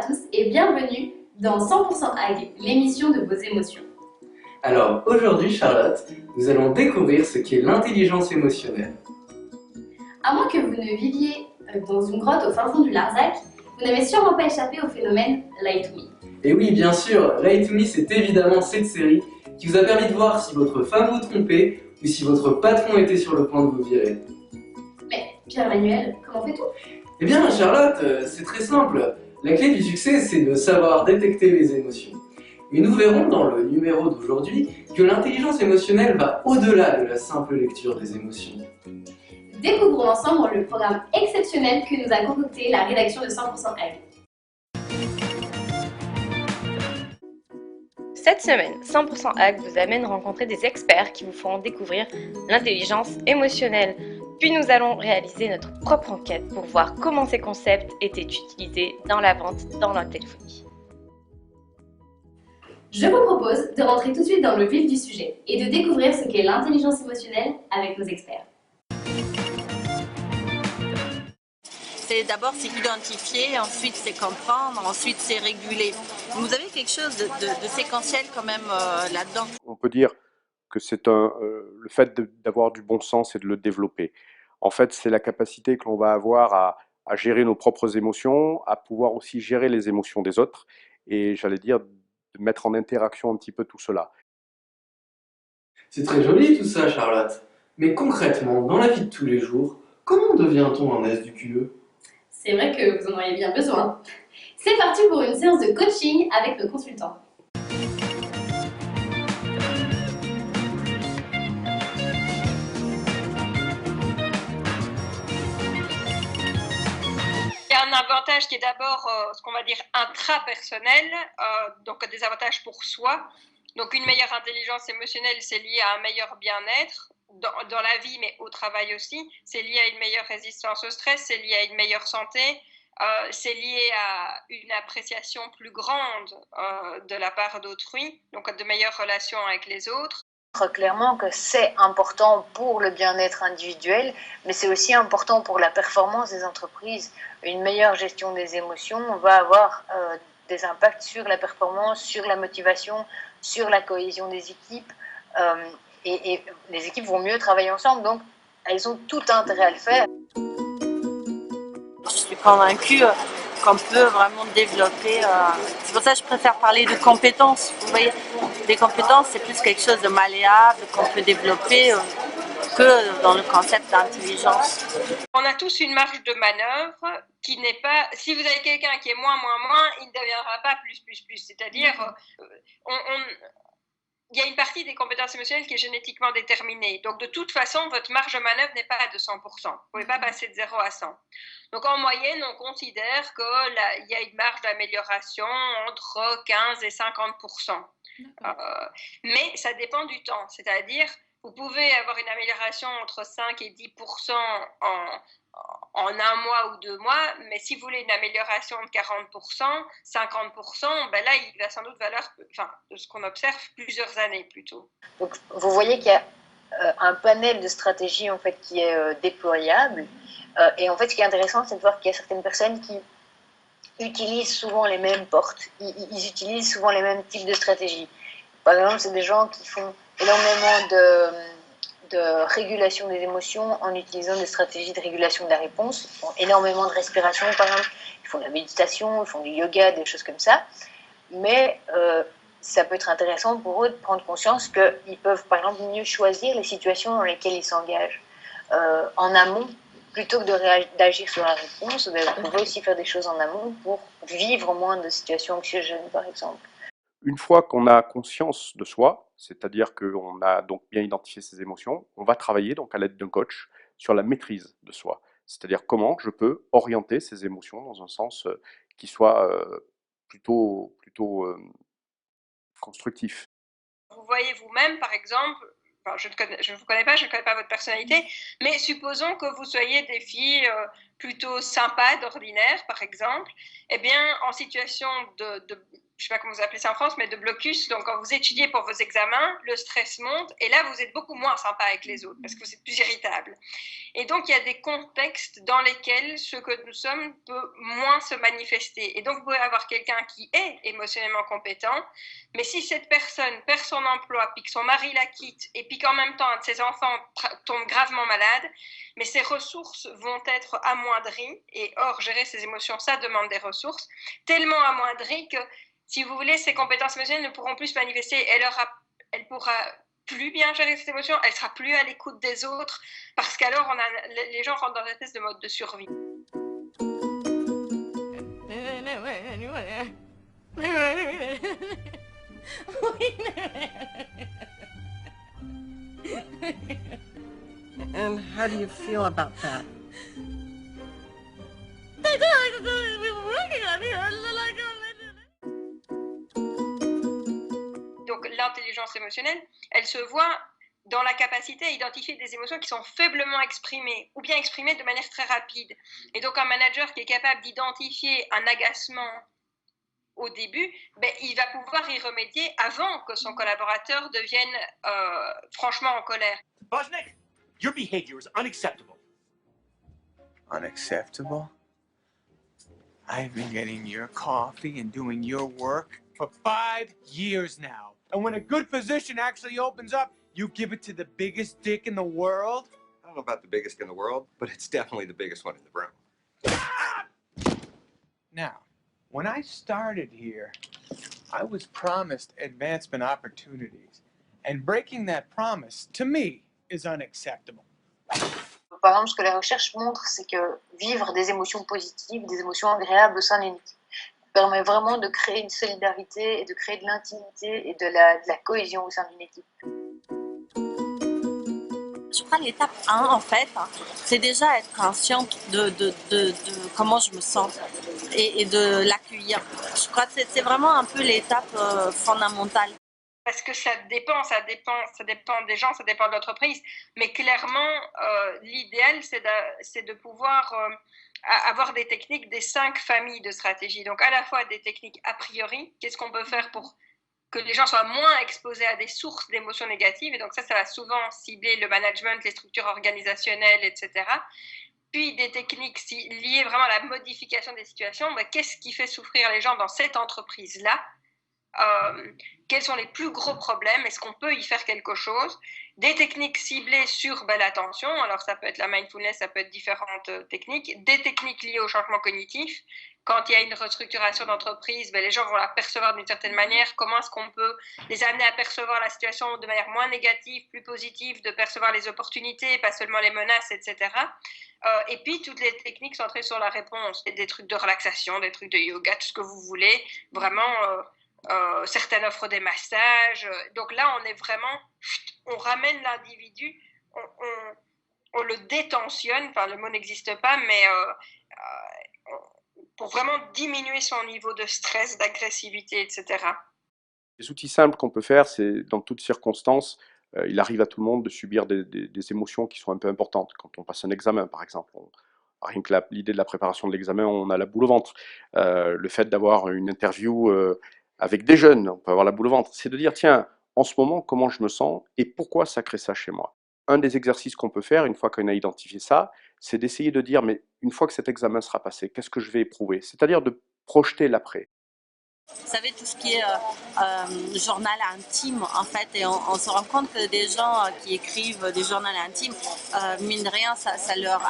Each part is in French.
tous et bienvenue dans 100% Ag, l'émission de vos émotions. Alors aujourd'hui Charlotte, nous allons découvrir ce qu'est l'intelligence émotionnelle. À moins que vous ne viviez dans une grotte au fin fond du Larzac, vous n'avez sûrement pas échappé au phénomène Lie to Me. Et oui bien sûr, Lie to Me c'est évidemment cette série qui vous a permis de voir si votre femme vous trompait ou si votre patron était sur le point de vous virer. Mais Pierre-Emmanuel, comment fait-on? Eh bien Charlotte, c'est très simple. La clé du succès c'est de savoir détecter les émotions. Et nous verrons dans le numéro d'aujourd'hui que l'intelligence émotionnelle va au-delà de la simple lecture des émotions. Découvrons ensemble le programme exceptionnel que nous a concocté la rédaction de 100% Ag. Cette semaine, 100% Ag vous amène rencontrer des experts qui vous feront découvrir l'intelligence émotionnelle. Puis nous allons réaliser notre propre enquête pour voir comment ces concepts étaient utilisés dans la vente dans la téléphonie. Je vous propose de rentrer tout de suite dans le vif du sujet et de découvrir ce qu'est l'intelligence émotionnelle avec nos experts. D'abord c'est identifier, ensuite c'est comprendre, ensuite c'est réguler. Vous avez quelque chose de séquentiel quand même là-dedans. On peut dire que c'est le fait d'avoir du bon sens et de le développer. En fait, c'est la capacité que l'on va avoir à gérer nos propres émotions, à pouvoir aussi gérer les émotions des autres, et j'allais dire de mettre en interaction un petit peu tout cela. C'est très joli tout ça Charlotte, mais concrètement, dans la vie de tous les jours, comment devient-on un S du QE? C'est vrai que vous en auriez bien besoin. C'est parti pour une séance de coaching avec le consultant. Il y a un avantage qui est d'abord ce qu'on va dire intrapersonnel, donc des avantages pour soi. Donc une meilleure intelligence émotionnelle, c'est lié à un meilleur bien-être dans la vie, mais au travail aussi. C'est lié à une meilleure résistance au stress, c'est lié à une meilleure santé, c'est lié à une appréciation plus grande de la part d'autrui, donc de meilleures relations avec les autres. Clairement que c'est important pour le bien-être individuel, mais c'est aussi important pour la performance des entreprises. Une meilleure gestion des émotions va avoir des impacts sur la performance, sur la motivation, sur la cohésion des équipes, et les équipes vont mieux travailler ensemble, donc elles ont tout intérêt à le faire. Je suis convaincue qu'on peut vraiment développer. C'est pour ça que je préfère parler de compétences. Vous voyez, les compétences, c'est plus quelque chose de malléable qu'on peut développer que dans le concept d'intelligence. On a tous une marge de manœuvre qui n'est pas... Si vous avez quelqu'un qui est moins, il ne deviendra pas plus. C'est-à-dire, il y a une partie des compétences émotionnelles qui est génétiquement déterminée. Donc, de toute façon, votre marge de manœuvre n'est pas à 200%. Vous ne pouvez pas passer de 0 à 100. Donc, en moyenne, on considère qu'il y a une marge d'amélioration entre 15 et 50%. Mais ça dépend du temps. C'est-à-dire, vous pouvez avoir une amélioration entre 5 et 10% en un mois ou 2 mois, mais si vous voulez une amélioration de 40%, 50%, ben là, il va sans doute valoir, de ce qu'on observe, plusieurs années plutôt. Donc, vous voyez qu'il y a un panel de stratégies en fait, qui est déployable. Et en fait, ce qui est intéressant, c'est de voir qu'il y a certaines personnes qui utilisent souvent les mêmes portes. Ils utilisent souvent les mêmes types de stratégies. Par exemple, c'est des gens qui font énormément de régulation des émotions en utilisant des stratégies de régulation de la réponse. Ils font énormément de respiration, par exemple. Ils font de la méditation, ils font du yoga, des choses comme ça. Mais ça peut être intéressant pour eux de prendre conscience qu'ils peuvent, par exemple, mieux choisir les situations dans lesquelles ils s'engagent en amont, plutôt que d'agir sur la réponse. Vous pouvez aussi faire des choses en amont pour vivre moins de situations anxiogènes, par exemple. Une fois qu'on a conscience de soi, c'est-à-dire qu'on a donc bien identifié ses émotions, on va travailler donc à l'aide d'un coach sur la maîtrise de soi. C'est-à-dire comment je peux orienter ces émotions dans un sens qui soit plutôt constructif. Vous voyez vous-même, par exemple, je ne vous connais pas, je ne connais pas votre personnalité, mais supposons que vous soyez des filles plutôt sympa d'ordinaire, par exemple, eh bien, en situation je ne sais pas comment vous appelez ça en France, mais de blocus, donc quand vous étudiez pour vos examens, le stress monte, et là, vous êtes beaucoup moins sympa avec les autres, parce que vous êtes plus irritable. Et donc, il y a des contextes dans lesquels ce que nous sommes peut moins se manifester. Et donc, vous pouvez avoir quelqu'un qui est émotionnellement compétent, mais si cette personne perd son emploi, puis que son mari la quitte, et puis qu'en même temps, un de ses enfants tombe gravement malade, mais ses ressources vont être amoindries, et or, gérer ses émotions, ça demande des ressources, tellement amoindries que, si vous voulez, ces compétences émotionnelles ne pourront plus se manifester. Elle pourra plus bien gérer ses émotions, elle sera plus à l'écoute des autres, parce qu'alors les gens rentrent dans une espèce de mode de survie. And how do you feel about that? Donc l'intelligence émotionnelle, elle se voit dans la capacité à identifier des émotions qui sont faiblement exprimées ou bien exprimées de manière très rapide. Et donc un manager qui est capable d'identifier un agacement au début, il va pouvoir y remédier avant que son collaborateur devienne franchement en colère. Bosnick, your behavior is unacceptable. Unacceptable? I've been getting your coffee and doing your work For 5 years now. And when a good position actually opens up, you give it to the biggest dick in the world? I don't know about the biggest in the world, but it's definitely the biggest one in the room. Now, when I started here, I was promised advancement opportunities. And breaking that promise, to me, is unacceptable. Par exemple, ce que la recherche montre, c'est que vivre des émotions positives, des émotions agréables au sein d'une équipe, permet vraiment de créer une solidarité et de créer de l'intimité et de la cohésion au sein d'une équipe. Je crois que l'étape 1, en fait, c'est déjà être consciente de comment je me sens et de l'accueillir. Je crois que c'est vraiment un peu l'étape fondamentale. Parce que ça dépend des gens, ça dépend de l'entreprise. Mais clairement, l'idéal, c'est de pouvoir avoir des techniques des 5 familles de stratégies. Donc à la fois des techniques a priori, qu'est-ce qu'on peut faire pour que les gens soient moins exposés à des sources d'émotions négatives. Et donc ça va souvent cibler le management, les structures organisationnelles, etc. Puis des techniques liées vraiment à la modification des situations. Qu'est-ce qui fait souffrir les gens dans cette entreprise-là ? Quels sont les plus gros problèmes, est-ce qu'on peut y faire quelque chose, des techniques ciblées sur l'attention, alors ça peut être la mindfulness, ça peut être différentes techniques, des techniques liées au changement cognitif, quand il y a une restructuration d'entreprise, les gens vont la percevoir d'une certaine manière, comment est-ce qu'on peut les amener à percevoir la situation de manière moins négative, plus positive, de percevoir les opportunités, pas seulement les menaces, etc. Et puis toutes les techniques centrées sur la réponse, des trucs de relaxation, des trucs de yoga, tout ce que vous voulez, vraiment... certaines offrent des massages. Donc là, on ramène l'individu, on le détensionne, enfin le mot n'existe pas, mais pour vraiment diminuer son niveau de stress, d'agressivité, etc. Les outils simples qu'on peut faire, c'est dans toutes circonstances, il arrive à tout le monde de subir des émotions qui sont un peu importantes. Quand on passe un examen, par exemple, rien que l'idée de la préparation de l'examen, on a la boule au ventre. Le fait d'avoir une interview avec des jeunes, on peut avoir la boule au ventre, c'est de dire, tiens, en ce moment, comment je me sens et pourquoi ça crée ça chez moi. Un des exercices qu'on peut faire, une fois qu'on a identifié ça, c'est d'essayer de dire, mais une fois que cet examen sera passé, qu'est-ce que je vais éprouver? C'est-à-dire de projeter l'après. Vous savez, tout ce qui est journal intime, en fait, et on se rend compte que des gens qui écrivent des journaux intimes, mine de rien, ça leur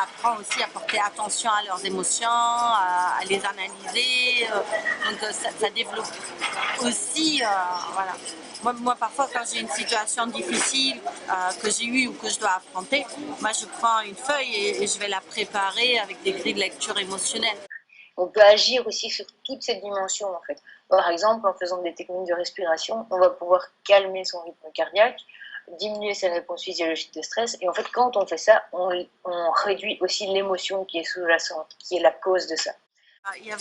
apprend aussi à porter attention à leurs émotions, à les analyser, donc ça développe aussi, voilà. Moi, parfois, quand j'ai une situation difficile que j'ai eue ou que je dois affronter, moi, je prends une feuille et je vais la préparer avec des grilles de lecture émotionnelle. On peut agir aussi sur toutes ces dimensions en fait. Par exemple, en faisant des techniques de respiration, on va pouvoir calmer son rythme cardiaque, diminuer ses réponses physiologiques de stress. Et en fait, quand on fait ça, on réduit aussi l'émotion qui est sous-jacente, qui est la cause de ça. Il y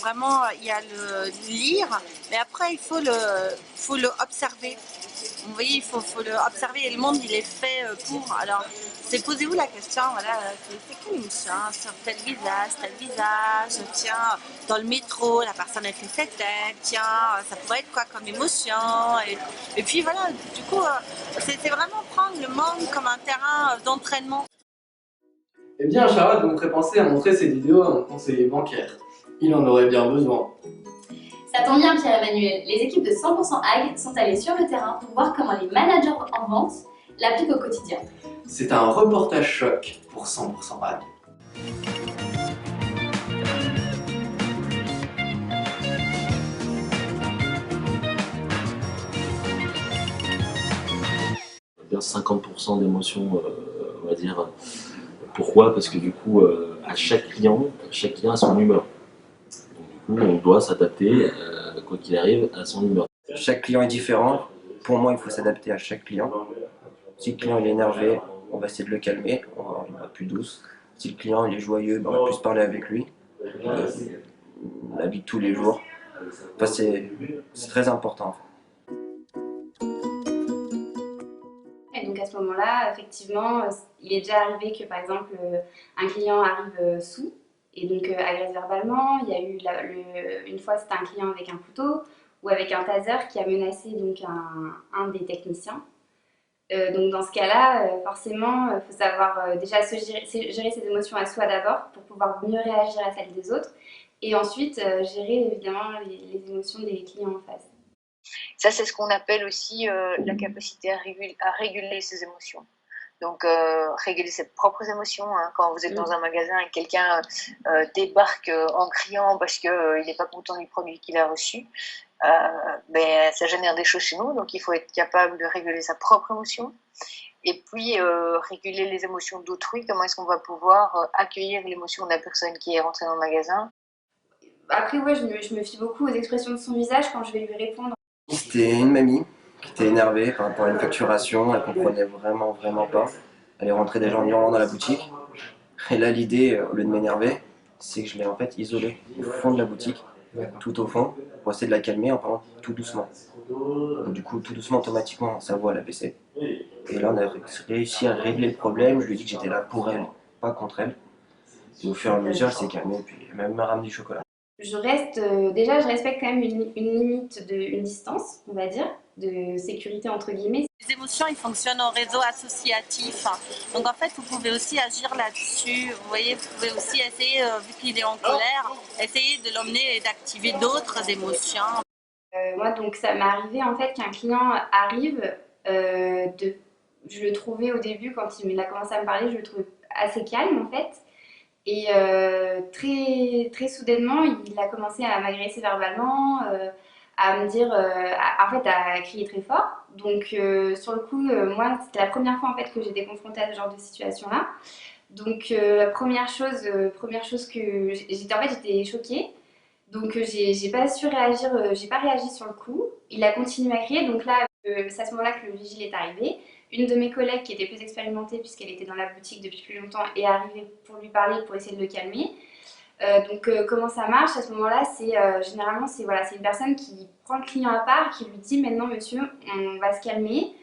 a le lire, mais après il faut le observer. Vous voyez, il faut le observer et le monde il est fait pour. Alors, c'est posez-vous la question, voilà, c'est quelle émotion sur tel visage, tiens, dans le métro, la personne a fait cette tête, tiens, ça pourrait être quoi comme émotion et puis voilà, du coup, c'est vraiment prendre le monde comme un terrain d'entraînement. Eh bien, Charlotte me ferait penser à montrer ces vidéos à mon conseiller bancaire. Il en aurait bien besoin. Ça tombe bien Pierre-Emmanuel, les équipes de 100% Ag sont allées sur le terrain pour voir comment les managers en vente l'appliquent au quotidien. C'est un reportage choc pour 100% Ag. Bien 50% d'émotions, on va dire. Pourquoi? Parce que du coup, à chaque client a son humeur. Donc, du coup, on doit s'adapter, quoi qu'il arrive, à son humeur. Chaque client est différent. Pour moi, il faut s'adapter à chaque client. Si le client est énervé, on va essayer de le calmer, on va avoir une voix plus douce. Si le client il est joyeux, on va plus parler avec lui. La vie de tous les jours. Enfin, c'est très important. En fait. Et donc à ce moment-là, effectivement, il est déjà arrivé que par exemple un client arrive sous et donc agresse verbalement. Il y a eu une fois c'était un client avec un couteau ou avec un taser qui a menacé donc un des techniciens. Donc dans ce cas-là, forcément, il faut savoir déjà gérer ses émotions à soi d'abord pour pouvoir mieux réagir à celles des autres et ensuite gérer évidemment les émotions des clients en face. Ça, c'est ce qu'on appelle aussi la capacité à réguler ses émotions. Donc, réguler ses propres émotions. Hein. Quand vous êtes dans un magasin et quelqu'un débarque en criant parce qu'il n'est pas content du produit qu'il a reçu, ça génère des choses chez nous. Donc, il faut être capable de réguler sa propre émotion. Et puis, réguler les émotions d'autrui. Comment est-ce qu'on va pouvoir accueillir l'émotion de la personne qui est rentrée dans le magasin? Après, ouais, je me fie beaucoup aux expressions de son visage quand je vais lui répondre. C'était une mamie qui était énervée par rapport à une facturation, elle comprenait vraiment pas. Elle est rentrée déjà en hurlant dans la boutique. Et là l'idée, au lieu de m'énerver, c'est que je l'ai en fait isolée au fond de la boutique, tout au fond, pour essayer de la calmer en parlant tout doucement. Donc, du coup, tout doucement, automatiquement, sa voix elle a baissé. Et là on a réussi à régler le problème, je lui ai dit que j'étais là pour elle, pas contre elle. Et au fur et à mesure, elle s'est calmée, et puis elle m'a même ramené du chocolat. Je respecte quand même une limite, une distance, on va dire, de sécurité entre guillemets. Les émotions, ils fonctionnent en réseau associatif. Donc en fait, vous pouvez aussi agir là-dessus. Vous voyez, vous pouvez aussi essayer, vu qu'il est en colère, essayer de l'emmener et d'activer d'autres émotions. Moi, donc ça m'est arrivé en fait qu'un client arrive, je le trouvais au début, quand il a commencé à me parler, je le trouvais assez calme en fait. Et très soudainement, il a commencé à m'agresser verbalement, à me dire, en fait, à crier très fort. Donc, sur le coup, moi, c'était la première fois en fait que j'étais confrontée à ce genre de situation-là. Donc, première chose que j'étais choquée. Donc, j'ai pas su réagir, j'ai pas réagi sur le coup. Il a continué à crier. Donc là, c'est à ce moment-là que le vigile est arrivé. Une de mes collègues qui était plus expérimentée puisqu'elle était dans la boutique depuis plus longtemps est arrivée pour lui parler, pour essayer de le calmer. Comment ça marche à ce moment-là? Généralement c'est une personne qui prend le client à part, qui lui dit maintenant monsieur, on va se calmer,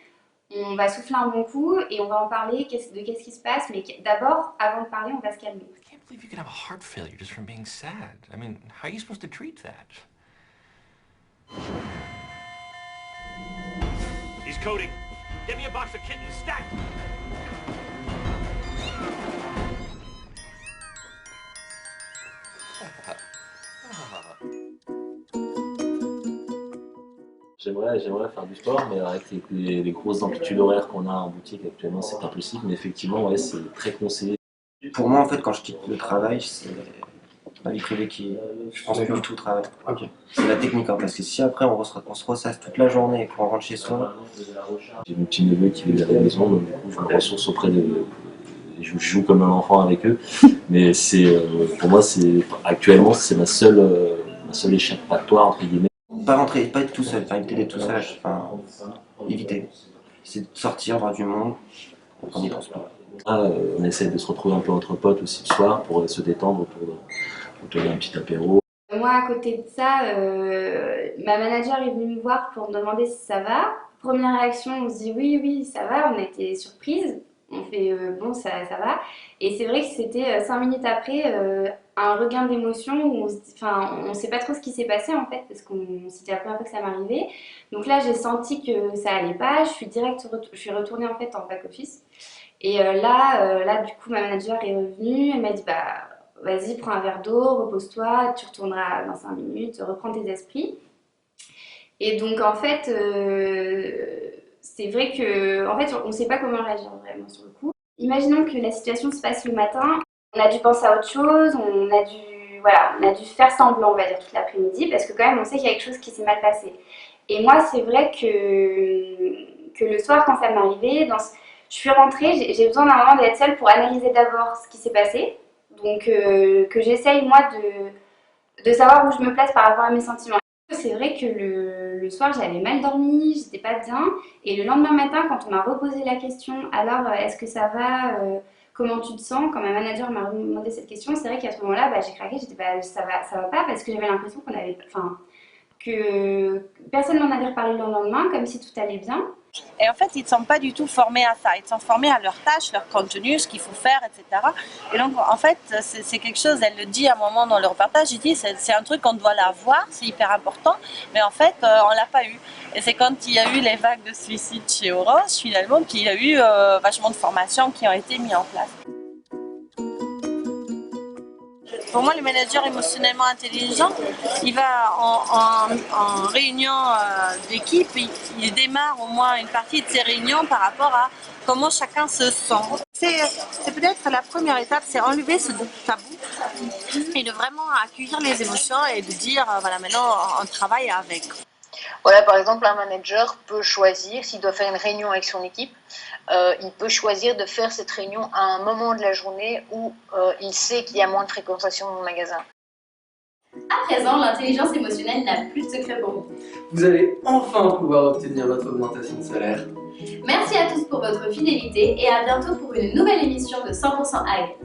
on va souffler un bon coup et on va en parler de qu'est-ce qui se passe, mais d'abord avant de parler on va se calmer. I can't believe you can have a heart failure just from being sad. I mean, how are you supposed to treat that? He's coding. Get me a box of kittens, stat! J'aimerais faire du sport, mais avec les grosses amplitudes horaires qu'on a en boutique actuellement, c'est pas possible. Mais effectivement, ouais, c'est très conseillé. Pour moi, en fait, quand je quitte le travail, c'est ma vie privée qui... Je pense plus du tout au travail. Okay. C'est la technique, hein, parce que si après on se ressasse toute la journée et qu'on rentre chez soi... J'ai mon petit neveu qui vit à la maison, donc du coup je me ressource auprès de... Je joue comme un enfant avec eux, mais pour moi, actuellement, c'est ma seule échappatoire, entre guillemets. Pas être tout seul, éviter d'être tout seul, éviter. C'est de sortir, voir du monde, on n'y pense pas. On essaie de se retrouver un peu entre potes aussi le soir pour se détendre autour d'un petit apéro. Moi, à côté de ça, ma manager est venue me voir pour me demander si ça va. Première réaction, on se dit oui, oui, ça va, on a été surprise. On fait bon, ça va. Et c'est vrai que c'était 5 minutes après un regain d'émotion où on sait pas trop ce qui s'est passé en fait, parce que c'était la première fois que ça m'arrivait. Donc là, j'ai senti que ça allait pas. Je suis retournée en fait en back office. Et là, du coup, ma manager est revenue. Elle m'a dit bah vas-y, prends un verre d'eau, repose-toi, tu retourneras dans 5 minutes, reprends tes esprits. Et donc en fait, c'est vrai que on ne sait pas comment réagir vraiment sur le coup. Imaginons que la situation se passe le matin, on a dû penser à autre chose, on a dû faire semblant, on va dire, toute l'après-midi, parce que quand même on sait qu'il y a quelque chose qui s'est mal passé. Et moi, c'est vrai que le soir, quand ça m'est arrivé, je suis rentrée, j'ai besoin d'un moment d'être seule pour analyser d'abord ce qui s'est passé. Donc que j'essaye moi de savoir où je me place par rapport à mes sentiments. C'est vrai que le soir j'avais mal dormi, j'étais pas bien et le lendemain matin quand on m'a reposé la question alors est-ce que ça va, comment tu te sens, quand ma manager m'a demandé cette question, c'est vrai qu'à ce moment-là j'ai craqué, j'étais bah, ça va pas parce que j'avais l'impression que personne m'en avait reparlé le lendemain comme si tout allait bien. Et en fait, ils ne sont pas du tout formés à ça. Ils sont formés à leurs tâches, leur contenu, ce qu'il faut faire, etc. Et donc, en fait, c'est quelque chose, elle le dit à un moment dans le reportage, elle dit c'est un truc qu'on doit l'avoir, c'est hyper important, mais en fait, on ne l'a pas eu. Et c'est quand il y a eu les vagues de suicide chez Orange, finalement, qu'il y a eu vachement de formations qui ont été mises en place. Pour moi, le manager émotionnellement intelligent, il va en réunion d'équipe, il démarre au moins une partie de ses réunions par rapport à comment chacun se sent. C'est peut-être la première étape, c'est enlever ce tabou et de vraiment accueillir les émotions et de dire, voilà, maintenant on travaille avec. Voilà, par exemple, un manager peut choisir, s'il doit faire une réunion avec son équipe, il peut choisir de faire cette réunion à un moment de la journée où il sait qu'il y a moins de fréquentation dans le magasin. À présent, l'intelligence émotionnelle n'a plus de secret pour vous. Vous allez enfin pouvoir obtenir votre augmentation de salaire. Merci à tous pour votre fidélité et à bientôt pour une nouvelle émission de 100% Ag.